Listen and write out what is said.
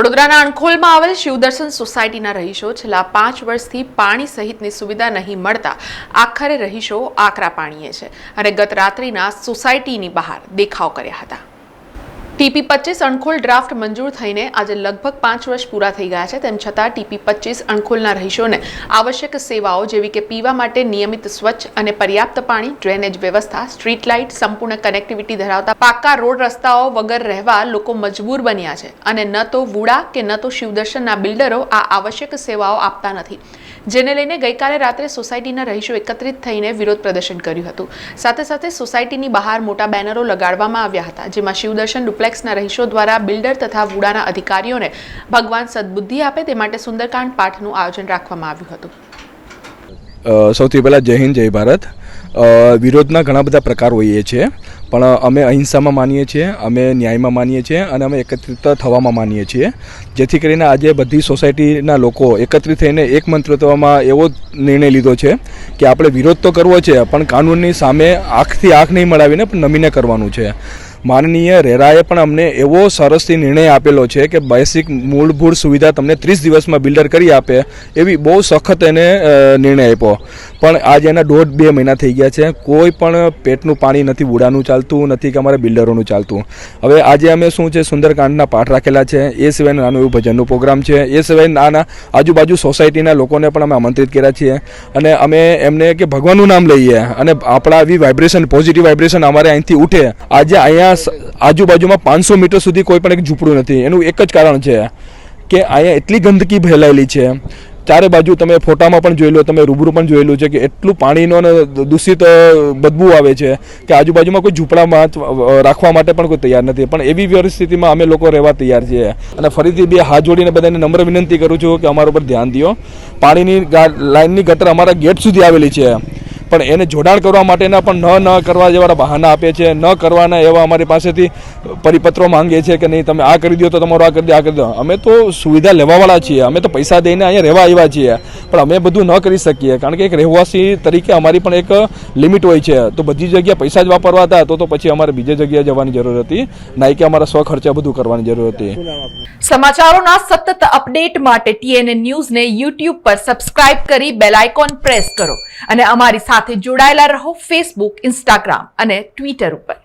વડોદરાના અણખોલમાં આવેલ શિવદર્શન સોસાયટીના રહીશો છેલ્લા 5 વર્ષથી પાણી સહિતની સુવિધા નહીં મળતા આખરે રહીશો આકરા પાણીએ છે અને ગત રાત્રિના સોસાયટીની બહાર દેખાવ કર્યા હતા। TP25 અણખોલ ડ્રાફ્ટ મંજૂર થઈને આજે લગભગ 5 વર્ષ પૂરા થઈ ગયા છે। તેમ છતાં TP25 અણખોલના રહીશોને આવશ્યક સેવાઓ જેવી કે પીવા માટે નિયમિત સ્વચ્છ અને પર્યાપ્ત પાણી, ડ્રેનેજ વ્યવસ્થા, સ્ટ્રીટ લાઇટ, સંપૂર્ણ કનેક્ટિવિટી ધરાવતા પાકા રોડ રસ્તાઓ વગર રહેવા લોકો મજબૂર બન્યા છે અને ન તો વુડા કે ન તો શિવદર્શનના બિલ્ડરો આ આવશ્યક સેવાઓ આપતા નથી, જેને લઈને ગઈકાલે રાત્રે સોસાયટીના રહીશો એકત્રિત થઈને વિરોધ પ્રદર્શન કર્યું હતું। સાથે સાથે સોસાયટીની બહાર મોટા બેનરો લગાડવામાં આવ્યા હતા, જેમાં શિવદર્શન ડુપ્લેક્સના રહીશો દ્વારા બિલ્ડર તથા વુડાના અધિકારીઓને ભગવાન સદબુદ્ધિ આપે તે માટે સુંદરકાંડ પાઠનું આયોજન રાખવામાં આવ્યું હતું। સૌથી પહેલાં જય હિન્દ, જય ભારત। વિરોધના ઘણા બધા પ્રકાર હોઈએ છીએ, પણ અમે અહિંસામાં માનીએ છીએ, અમે ન્યાયમાં માનીએ છીએ અને અમે એકત્રિત થવામાં માનીએ છીએ, જેથી કરીને આજે બધી સોસાયટીના લોકો એકત્રિત થઈને એક મંત્રત્વમાં એવો નિર્ણય લીધો છે કે આપણે વિરોધ તો કરવો છે, પણ કાનૂનની સામે આંખથી આંખ નહીં મળાવીને પણ નમીને કરવાનું છે। માનનીય રેરાએ પણ અમને એવો સરસથી નિર્ણય આપેલો છે કે બેસિક મૂળભૂત સુવિધા તમને 30 દિવસમાં બિલ્ડર કરી આપે, એવી બહુ સખત એને નિર્ણય આપ્યો, પણ આજે એના 1.5-2 મહિના થઈ ગયા છે। કોઈ પણ પેટનું પાણી નથી, વુડાનું ચાલતું નથી કે અમારા બિલ્ડરોનું ચાલતું। હવે આજે અમે શું છે, સુંદરકાંડના પાઠ રાખેલા છે, એ સિવાય નાનું એવું ભજનનું પ્રોગ્રામ છે, એ સિવાય નાના આજુબાજુ સોસાયટીના લોકોને પણ અમે આમંત્રિત કર્યા છીએ અને અમે એમને કે ભગવાનનું નામ લઈએ અને આપણા આવી વાઇબ્રેશન, પોઝિટિવ વાઇબ્રેશન અમારે અહીંથી ઉઠે। આજે અહીંયા આજુબાજુમાં 500 મીટર સુધી કોઈ પણ એક ઝૂંપડું નથી। એનું એક જ કારણ છે કે અહીંયા એટલી ગંદકી ફેલાયેલી છે, ચારે બાજુ તમે ફોટામાં પણ જોઈ લો, તમે રૂબરૂ પણ જોયેલું છે કે એટલું પાણીનો દૂષિત બદબુ આવે છે કે આજુબાજુમાં કોઈ ઝૂંપડામાં રાખવા માટે પણ કોઈ તૈયાર નથી, પણ એવી પરિસ્થિતિમાં અમે લોકો રહેવા તૈયાર છીએ અને ફરીથી બે હાથ જોડીને બધાને નમ્ર વિનંતી કરું છું કે અમારા ઉપર ધ્યાન દો। પાણીની લાઇનની ગટર અમારા ગેટ સુધી આવેલી છે, પણ એને જોડાણ કરવા માટેના પણ ન કરવા જેવા બહાના આપે છે, ન કરવાના એવા અમારી પાસેથી પરિપત્રો માંગે છે કે નહીં તમે આ કરી દો તો તમારું આ કરી દો, આ કરી દો। અમે તો સુવિધા લેવાવાળા છીએ, અમે તો પૈસા દઈને અહીંયા રહેવા આવ્યા છીએ, પણ અમે બધું ન કરી શકીએ, કારણ કે એક રહેવાસી તરીકે અમારી પણ એક લિમિટ હોય છે। તો બધી જગ્યાએ પૈસા જ વાપરવા હતા તો પછી અમારે બીજી જગ્યાએ જવાની જરૂર હતી, નહીં કે અમારા સ્વખર્ચે બધું કરવાની જરૂર હતી। સમાચારોના સતત અપડેટ માટે TNN ન્યૂઝને YouTube પર સબસ્ક્રાઇબ કરી બેલ આઇકોન પ્રેસ કરો અને અમારી સાથે જોડાયેલા રહો Facebook, Instagram અને Twitter ઉપર।